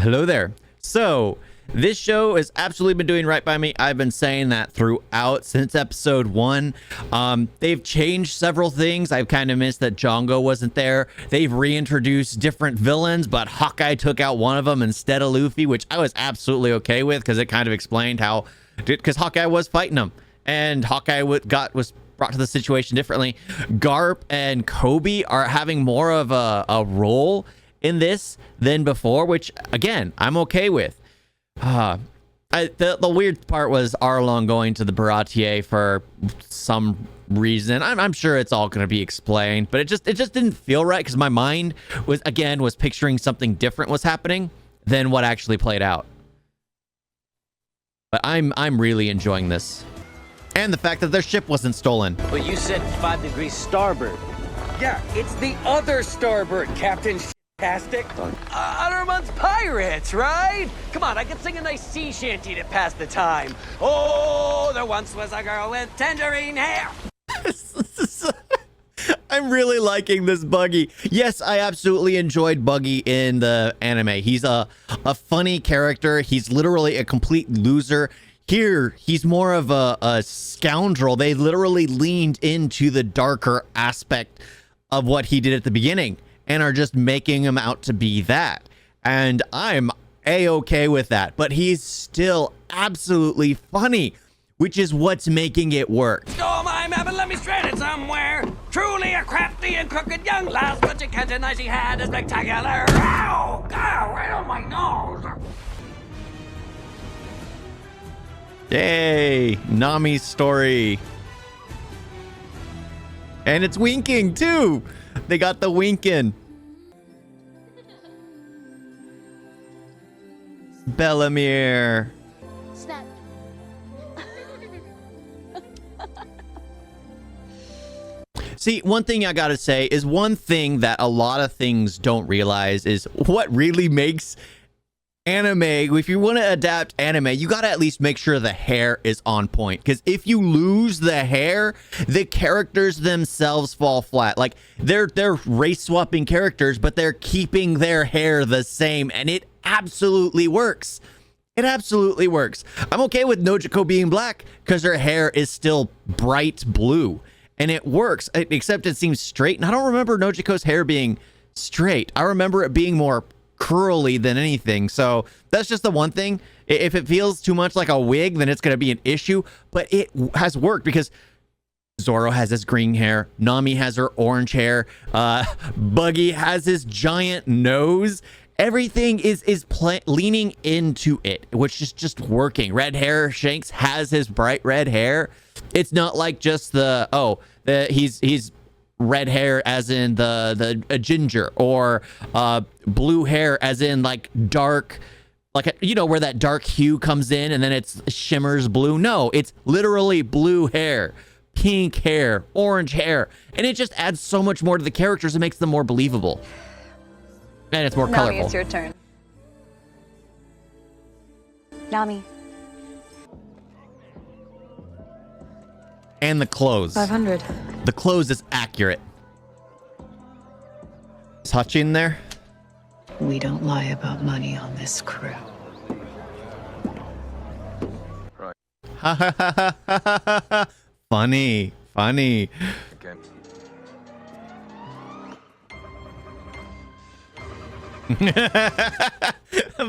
Hello there. So, this show has absolutely been doing right by me. I've been saying that throughout since episode 1. They've changed several things. I've kind of missed that Django wasn't there. They've reintroduced different villains, but Hawkeye took out one of them instead of Luffy, which I was absolutely okay with because it kind of explained how, because Hawkeye was fighting him and Hawkeye was brought to the situation differently. Garp and Kobe are having more of a role in this than before, which again, I'm okay with. The weird part was Arlong going to the Baratier for some reason. I'm sure it's all going to be explained, but it just didn't feel right because my mind was picturing something different was happening than what actually played out. But I'm really enjoying this, and the fact that their ship wasn't stolen. But you said 5 degrees starboard. Yeah, it's the other starboard, Captain Tastic. Utterman's pirates, right? Come on, I could sing a nice sea shanty to pass the time. Oh, there once was a girl with tangerine hair. I'm really liking this Buggy. Yes, I absolutely enjoyed Buggy in the anime. He's a funny character. He's literally a complete loser. Here, he's more of a scoundrel. They literally leaned into the darker aspect of what he did at the beginning and are just making him out to be that. And I'm a-okay with that. But he's still absolutely funny, which is what's making it work. Stole my map and let me stranded somewhere. Truly a crafty and crooked young lass, but you can't deny she had a spectacular. Ow! Ow! Right on my nose. Yay! Nami's story. And it's winking too. They got the winking. Bellamere. Snap. See, one thing I gotta say is one thing that a lot of things don't realize is what really makes anime. If you want to adapt anime, you gotta at least make sure the hair is on point, because if you lose the hair, the characters themselves fall flat. Like they're race swapping characters, but they're keeping their hair the same, and it absolutely works. It absolutely works. I'm okay with Nojiko being black because her hair is still bright blue, and it works, except it seems straight. And I don't remember Nojiko's hair being straight. I remember it being more curly than anything. So that's just the one thing. If it feels too much like a wig, then it's going to be an issue. But it has worked because Zoro has his green hair. Nami has her orange hair. Buggy has his giant nose. Everything is leaning into it, which is just working. Red hair. Shanks has his bright red hair. It's not like just he's red hair as in the ginger, or blue hair as in like dark, like where that dark hue comes in and then it's shimmers blue. No, it's literally blue hair, pink hair, orange hair, and it just adds so much more to the characters. It makes them more believable, and it's more colorful. Nami, it's your turn. Nami. And the clothes. 500. The clothes is accurate. Is Hachi in there? We don't lie about money on this crew. Ha ha ha ha ha ha. Funny. Okay.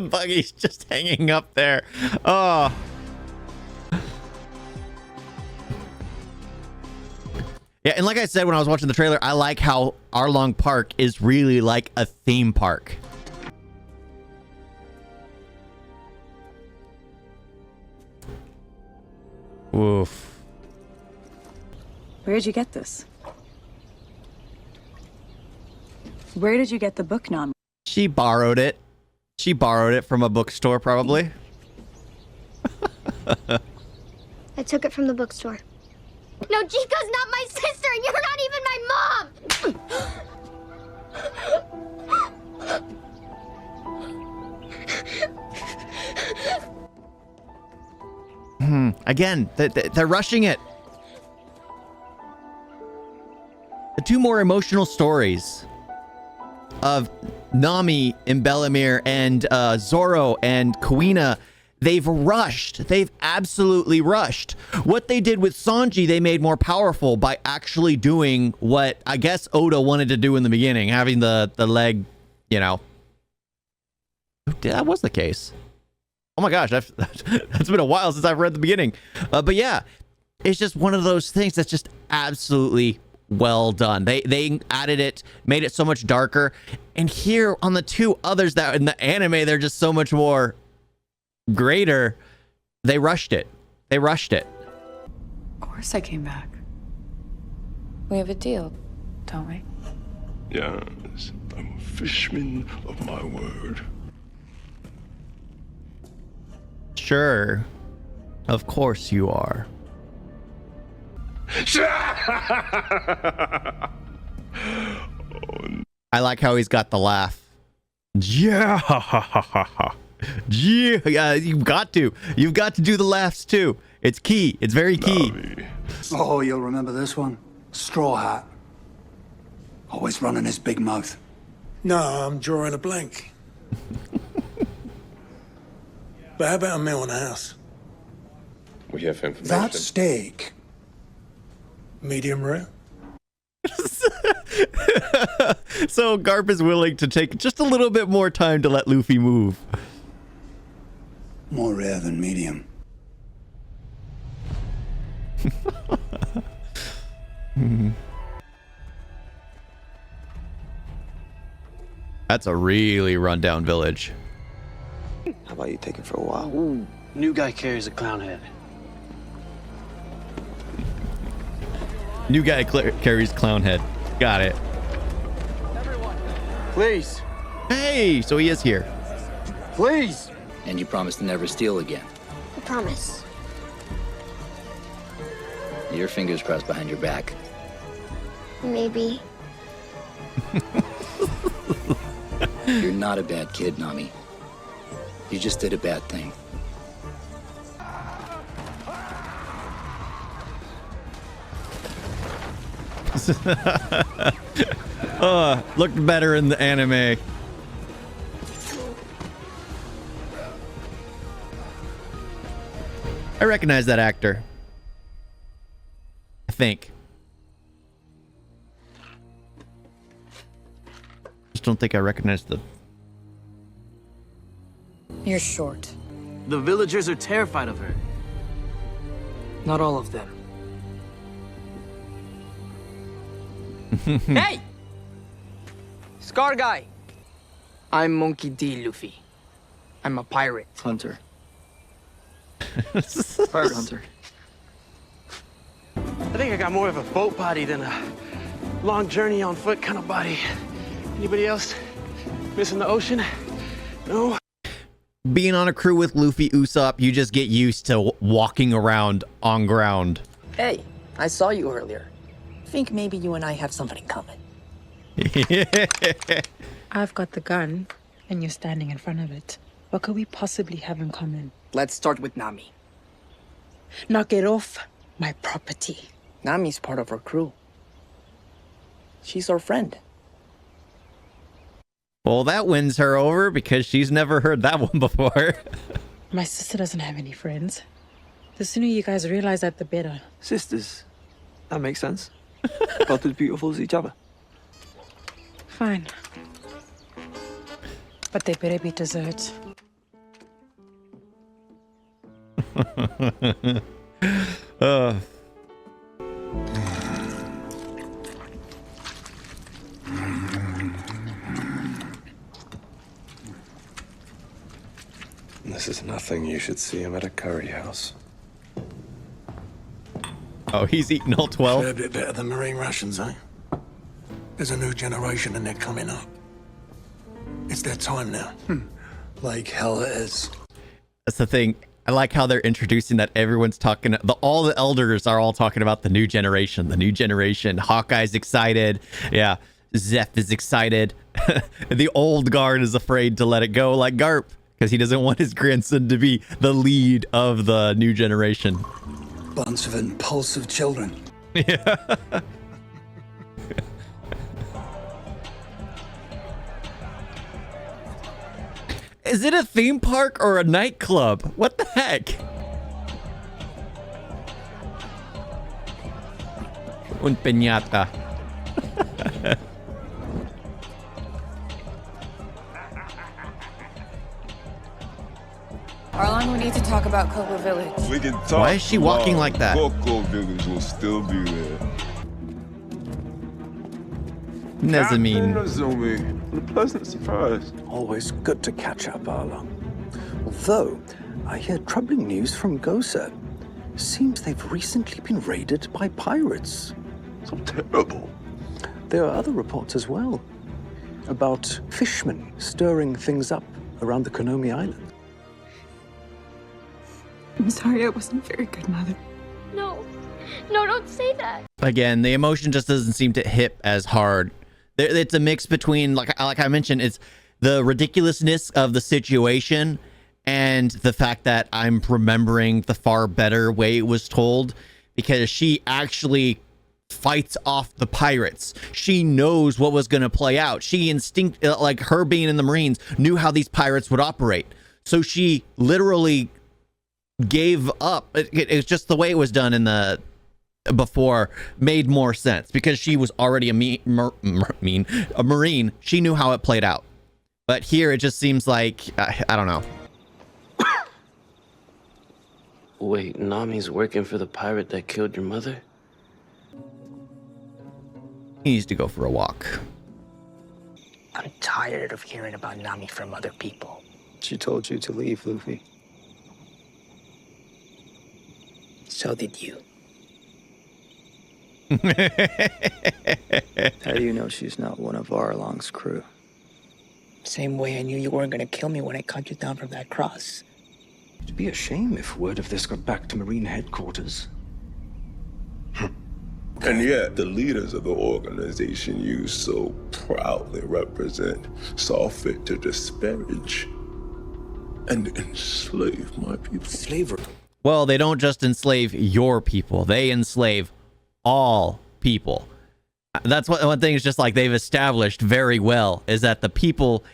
Buggy's just hanging up there. Oh. Yeah, and like I said when I was watching the trailer, I like how Arlong Park is really like a theme park. Oof. Where did you get this? Where did you get the book, Nami? She borrowed it. She borrowed it from a bookstore, probably. I took it from the bookstore. No, Chico's not my sister, and you're not even my mom! Again, they're rushing it. The two more emotional stories of Nami and Bellamere and Zoro and Kuina, they've rushed. They've absolutely rushed. What they did with Sanji, they made more powerful by actually doing what I guess Oda wanted to do in the beginning, having the leg, you know. That was the case. Oh my gosh, that's been a while since I've read the beginning. But yeah, it's just one of those things that's just absolutely well done. They added it, made it so much darker. And here on the two others that in the anime, they're just so much more greater. They rushed it. They rushed it. Of course I came back. We have a deal, don't we? Yes, I'm a fishman of my word. Sure. Of course you are. I like how he's got the laugh. Yeah. Yeah, you've got to. You've got to do the laughs too. It's key. It's very key. Navi. Oh, you'll remember this one. Straw Hat. Always running his big mouth. No, I'm drawing a blank. But how about a meal in the house? We have information. That steak. Medium rare? So Garp is willing to take just a little bit more time to let Luffy move. More rare than medium. That's a really rundown village. How about you take it for a while? Ooh, new guy carries a clown head. New guy carries clown head. Got it. Please. Hey, so he is here. Please. And you promise to never steal again. I promise. Your fingers crossed behind your back. Maybe. You're not a bad kid, Nami. You just did a bad thing. Looked better in the anime. I recognize that actor. I think. Just don't think I recognize the... You're short. The villagers are terrified of her. Not all of them. Hey! Scar guy. I'm Monkey D. Luffy. I'm a pirate. Hunter. Pirate hunter. I think I got more of a boat body than a long journey on foot kind of body. Anybody else missing the ocean? No? Being on a crew with Luffy, Usopp, you just get used to walking around on ground. Hey, I saw you earlier. Think maybe you and I have something in common. I've got the gun, and you're standing in front of it. What could we possibly have in common? Let's start with Nami. Knock it off my property. Nami's part of our crew. She's our friend. Well, that wins her over because she's never heard that one before. My sister doesn't have any friends. The sooner you guys realize that, the better. Sisters. That makes sense. Both as beautiful as each other. Fine. But they better be desserts. This is nothing you should see him at a curry house. Oh, he's eating all 12? A bit better than marine rations, eh? There's a new generation and they're coming up. It's their time now. Like hell it is. That's the thing. I like how they're introducing that everyone's talking, all the elders are all talking about the new generation, Hawkeye's excited. Yeah. Zeph is excited. The old guard is afraid to let it go, like Garp, because he doesn't want his grandson to be the lead of the new generation. Bunch of impulsive children. Yeah. Is it a theme park or a nightclub? What the heck? Un piñata. Arlong, we need to talk about Coco Village. We can talk. Why is she walking like that? Coco Village will still be there. Nezamine. Nezumi, what a pleasant surprise. Always good to catch up, Arlong. Although, I hear troubling news from Gosa. Seems they've recently been raided by pirates. So terrible. There are other reports as well about fishermen stirring things up around the Konomi Island. I'm sorry I wasn't very good, Mother. No. No, don't say that. Again, the emotion just doesn't seem to hit as hard. It's a mix between, like I mentioned, it's the ridiculousness of the situation and the fact that I'm remembering the far better way it was told, because she actually fights off the pirates. She knows what was going to play out. She like her being in the Marines, knew how these pirates would operate. So she literally gave up. It's just the way it was done in the before made more sense, because she was already a Marine. She knew how it played out. But here it just seems like I don't know. Wait, Nami's working for the pirate that killed your mother? He needs to go for a walk. I'm tired of hearing about Nami from other people. She told you to leave, Luffy. So did you. How do you know she's not one of Arlong's crew? Same way I knew you weren't gonna kill me when I cut you down from that cross. It'd be a shame if word of this got back to Marine headquarters. And yet, the leaders of the organization you so proudly represent saw fit to disparage and enslave my people. Slavery. Well, they don't just enslave your people. They enslave all people. That's what one thing is just like they've established very well, is that the people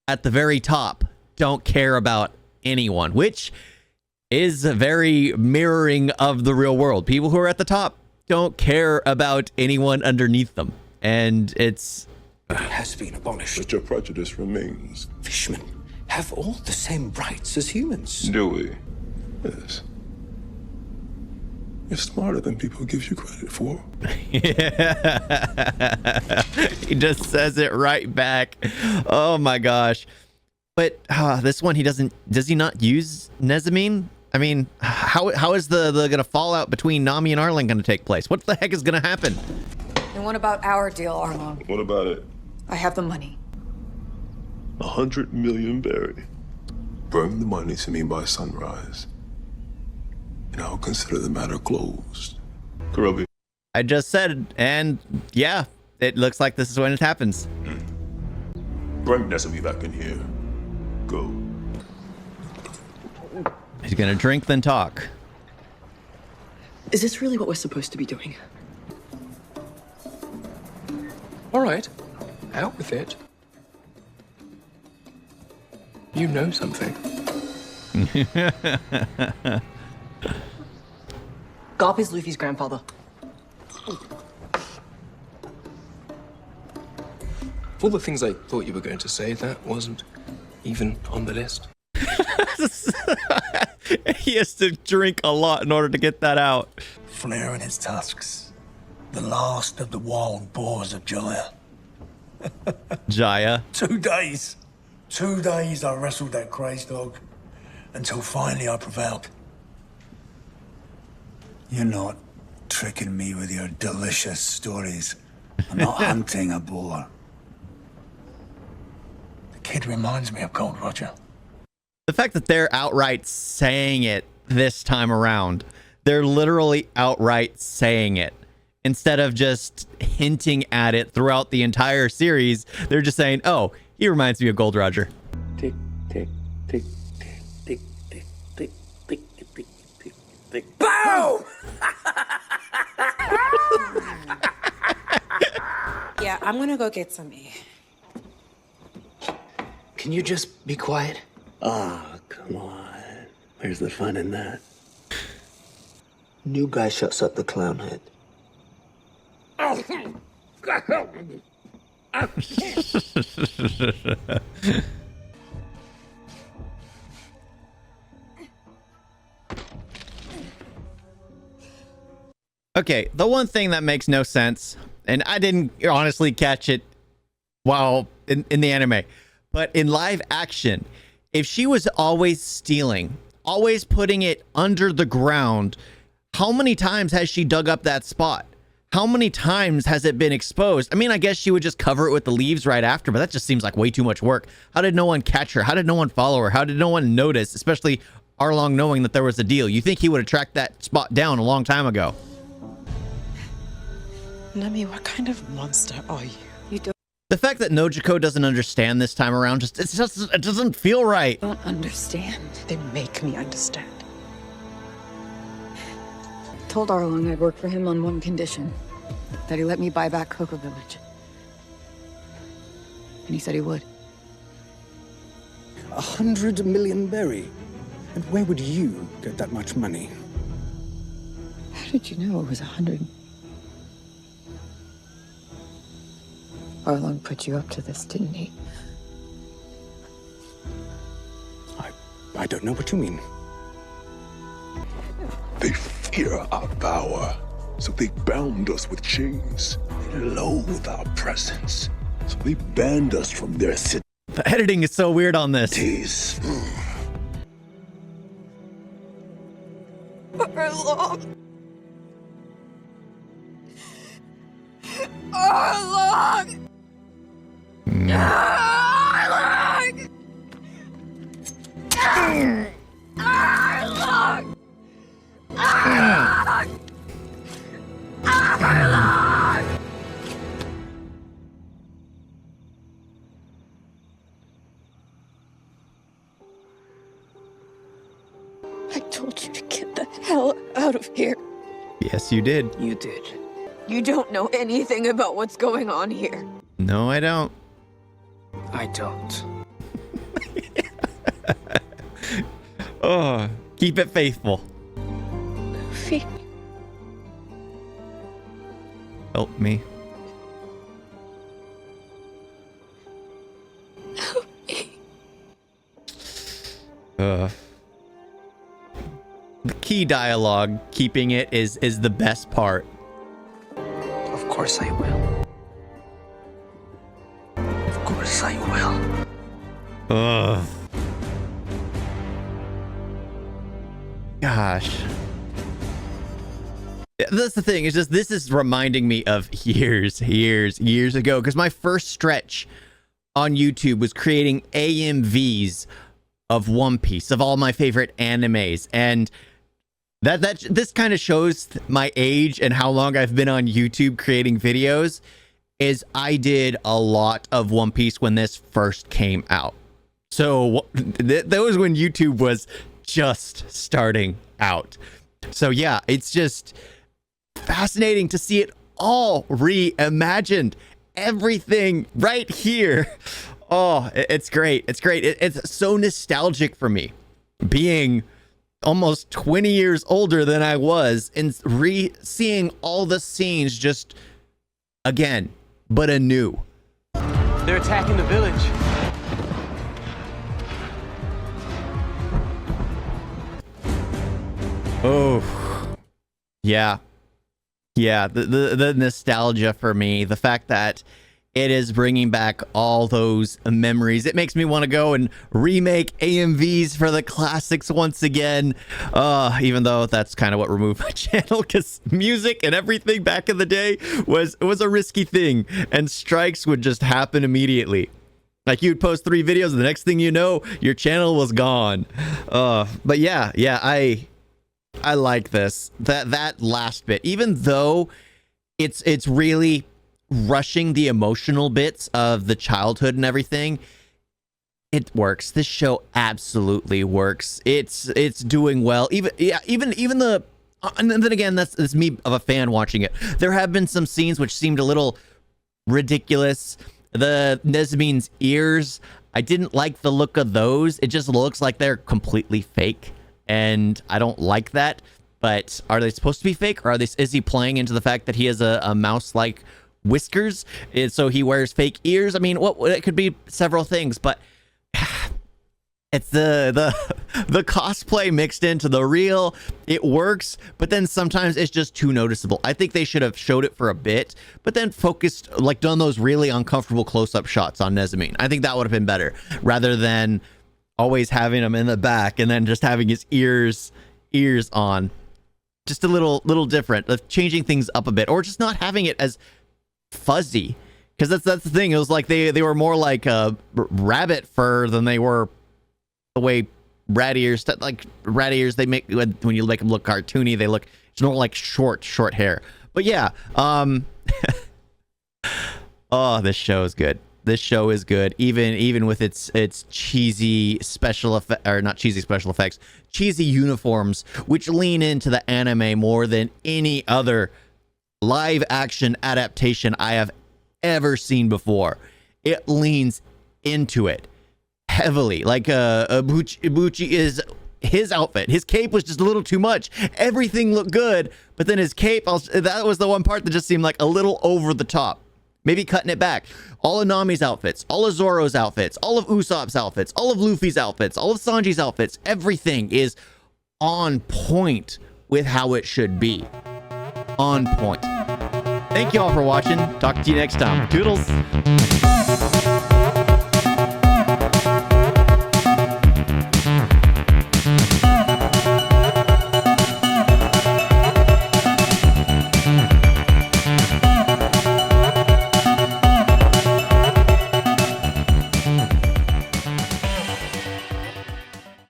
at the very top don't care about anyone, which is very mirroring of the real world. People who are at the top don't care about anyone underneath them. And it's... It has been abolished. But your prejudice remains. Fishermen have all the same rights as humans. Do we? Yes. You're smarter than people give you credit for. He just says it right back. Oh my gosh. But this one, does he not use Nezamine? I mean, how is the gonna fallout between Nami and Arlen gonna take place? What the heck is gonna happen? And what about our deal, Arlong? What about it? I have the money. 100 million berry. Bring the money to me by sunrise, and I'll consider the matter closed. Kurobi. I just said, and yeah, it looks like this is when it happens. Bring Nezumi back in here. Go. He's gonna drink, then talk. Is this really what we're supposed to be doing? All right, out with it. You know something. Garp is Luffy's grandfather. Of all the things I thought you were going to say, that wasn't even on the list. He has to drink a lot in order to get that out. Flaring its tusks. The last of the wild boars of Jaya. Jaya. 2 days. 2 days I wrestled that crazed dog. Until finally I prevailed. You're not tricking me with your delicious stories. I'm not hunting a boar. The kid reminds me of Gold Roger. The fact that they're outright saying it this time around, they're literally outright saying it. Instead of just hinting at it throughout the entire series, they're just saying, oh, he reminds me of Gold Roger. Tick, tick, tick, tick, tick, tick, tick, tick, tick, tick. Boom! Yeah, I'm gonna go get some. Can you just be quiet? Ah, come on. Where's the fun in that? New guy shuts up the clown head. Okay, the one thing that makes no sense, and I didn't honestly catch it while in the anime, but in live action, if she was always stealing, always putting it under the ground, how many times has she dug up that spot? How many times has it been exposed? I mean, I guess she would just cover it with the leaves right after, but that just seems like way too much work. How did no one catch her? How did no one follow her? How did no one notice, especially Arlong knowing that there was a deal? You think he would have tracked that spot down a long time ago? Nami, what kind of monster are you? You don't The fact that Nojiko doesn't understand this time around, it doesn't feel right. understand. They make me understand. Told Arlong I'd work for him on one condition. That he let me buy back Cocoa Village. And he said he would. 100 million berry. And where would you get that much money? How did you know it was 100? Arlong put you up to this, didn't he? I don't know what you mean. They fear our power, so they bound us with chains. They loathe our presence, so they banned us from their cities. The editing is so weird on this. Arlong! Arlong! Arlong! Arlong! Arlong! Arlong! I told you to get the hell out of here. Yes, you did. You did. You don't know anything about what's going on here. No, I don't. I don't. Oh, keep it faithful. Luffy. Help me. Help me. The key dialogue, keeping it is the best part. Of course I will. Of course I will. Ugh. Gosh. That's the thing, is just this is reminding me of years ago, because my first stretch on YouTube was creating AMVs of One Piece, of all my favorite animes, and this kind of shows my age and how long I've been on YouTube creating videos. Is I did a lot of One Piece when this first came out. So that was when YouTube was just starting out. So yeah, it's just fascinating to see it all reimagined. Everything right here. Oh, it's great. It's great. It's so nostalgic for me, being almost 20 years older than I was, and seeing all the scenes just again, but anew. They're attacking the village. Oh, yeah. The nostalgia for me, the fact that it is bringing back all those memories. It makes me want to go and remake AMVs for the classics once again. Even though that's kind of what removed my channel, because music and everything back in the day was a risky thing, and strikes would just happen immediately. Like, you'd post 3 videos, and the next thing you know, your channel was gone. But yeah, I like this. That last bit, even though it's really rushing the emotional bits of the childhood and everything, it works. This show absolutely works. It's doing well. Even the, and then again, that's me of a fan watching it. There have been some scenes which seemed a little ridiculous. The Nesmine's ears, I didn't like the look of those. It just looks like they're completely fake, and I don't like that. But are they supposed to be fake, or is he playing into the fact that he has a mouse-like whiskers, and so he wears fake ears? I mean, it could be several things, but it's the cosplay mixed into the real. It works, but then sometimes it's just too noticeable. I think they should have showed it for a bit, but then focused, like done those really uncomfortable close-up shots on Nezamine. I think that would have been better, rather than always having him in the back and then just having his ears on. Just a little different, of changing things up a bit, or just not having it as fuzzy, because that's the thing. It was like they were more like rabbit fur than they were the way rat ears they make when you make them look cartoony. They look more like short hair. But yeah, oh, this show is good. This show is good, even with its cheesy special effect, or not cheesy special effects, cheesy uniforms, which lean into the anime more than any other live action adaptation I have ever seen before. It leans into it heavily. Like Ibuchi is his outfit. His cape was just a little too much. Everything looked good, but then his cape, that was the one part that just seemed like a little over the top. Maybe cutting it back. All of Nami's outfits, all of Zoro's outfits, all of Usopp's outfits, all of Luffy's outfits, all of Sanji's outfits, everything is on point with how it should be. On point. Thank you all for watching. Talk to you next time. Toodles.